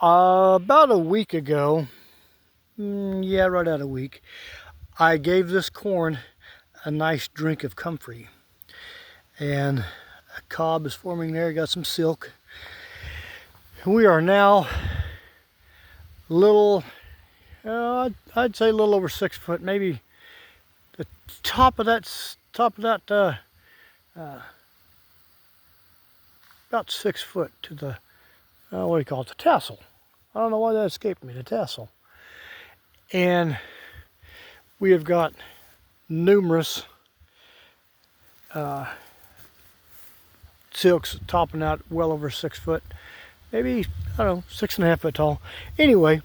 About a week ago, yeah, right at a week, I gave this corn a nice drink of comfrey. And a cob is forming there, got some silk. We are now little, I'd say a little over 6 foot, maybe the top of that, about 6 foot to the, what do you call it, the tassel. I don't know why that escaped me, the tassel. And we have got numerous silks topping out well over 6 foot, maybe, I don't know, 6.5 foot tall. Anyway,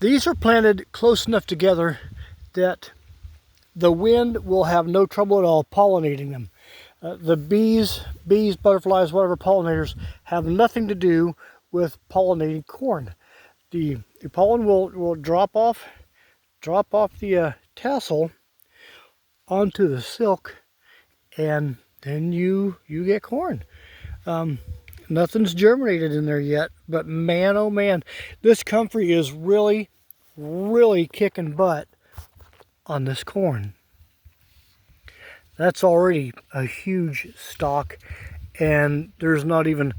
these are planted close enough together that the wind will have no trouble at all pollinating them. The bees, butterflies, whatever pollinators have nothing to do with pollinating corn. The pollen will drop off the tassel onto the silk, and then you get corn. Nothing's germinated in there yet, but man, oh man, this comfrey is really kicking butt on this corn. That's already a huge stalk, and there's not even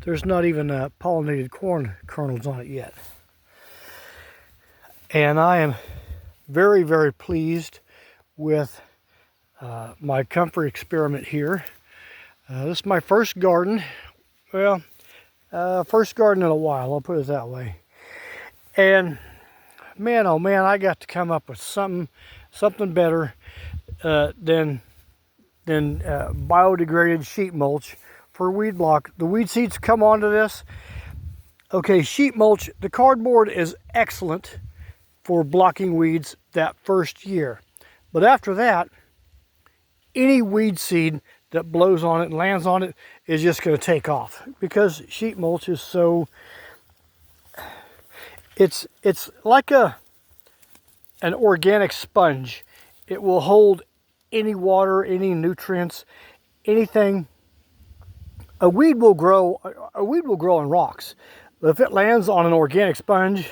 pollinated corn kernels on it yet. And I am very pleased with my comfrey experiment here. This is my first garden. Well, first garden in a while, I'll put it that way. And man, oh man, I got to come up with something better than biodegraded sheet mulch for weed block. The weed seeds come onto this. Okay, sheet mulch, the cardboard is excellent for blocking weeds that first year. But after that, any weed seed that blows on it and lands on it is just going to take off, because sheet mulch is so, it's like an organic sponge. It will hold any water, any nutrients, anything. A weed will grow in rocks, but if it lands on an organic sponge,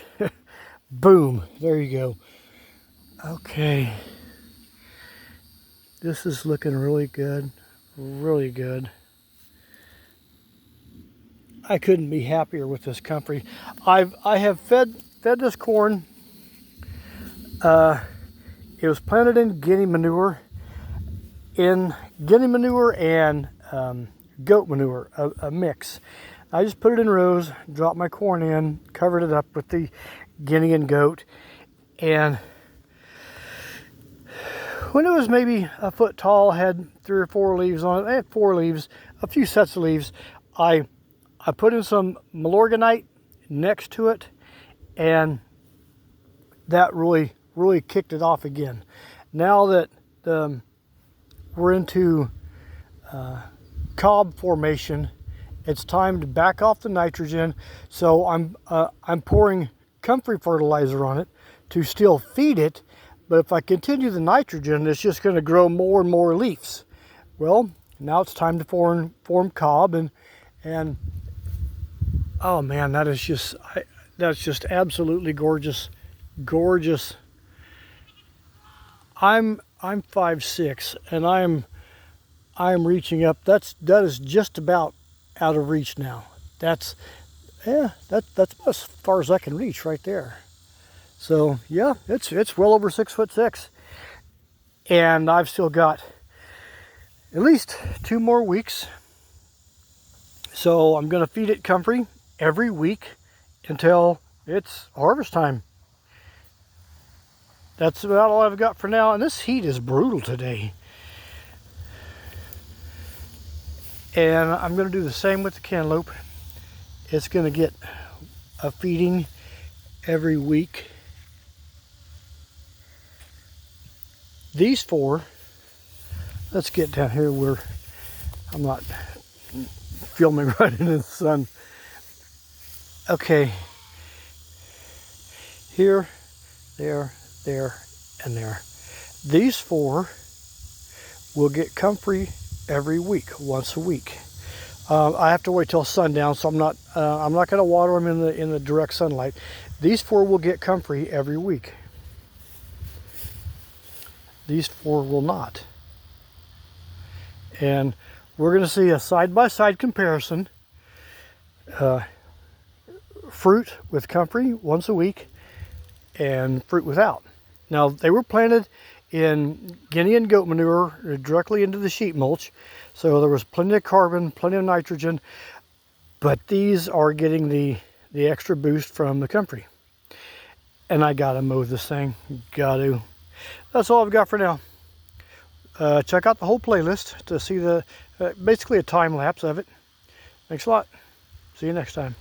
boom, there you go. Okay, this is looking really good. Really good. I couldn't be happier with this comfrey. I have fed this corn. It was planted in guinea manure, and goat manure, a mix. I just put it in rows, dropped my corn in, covered it up with the guinea and goat, and when it was maybe a foot tall, had 3 or 4 leaves on it. I had 4 leaves, a few sets of leaves. I put in some malorganite next to it, and that really kicked it off again. Now that we're into cob formation, it's time to back off the nitrogen. So I'm pouring comfrey fertilizer on it to still feed it. But if I continue the nitrogen, it's just going to grow more and more leaves. Well, now it's time to form cob, and oh man, that's just absolutely gorgeous. I'm 5'6", and I'm reaching up. That is just about out of reach now. That's about as far as I can reach right there. So yeah, it's well over 6'6", and I've still got at least 2 more weeks. So I'm going to feed it comfrey every week until it's harvest time. That's about all I've got for now, and this heat is brutal today. And I'm going to do the same with the cantaloupe. It's going to get a feeding every week. These 4, let's get down here where I'm not filming right into the sun. Okay, here, there, and there. These 4 will get comfrey every week, once a week. I have to wait till sundown, so I'm not going to water them in the direct sunlight. These 4 will get comfrey every week. These 4 will not. And we're going to see a side-by-side comparison. Fruit with comfrey once a week and fruit without. Now, they were planted in guinea and goat manure directly into the sheet mulch, so there was plenty of carbon, plenty of nitrogen, but these are getting the extra boost from the comfrey. And I gotta mow this thing, gotta. That's all I've got for now. Check out the whole playlist to see the basically a time lapse of it. Thanks a lot. See you next time.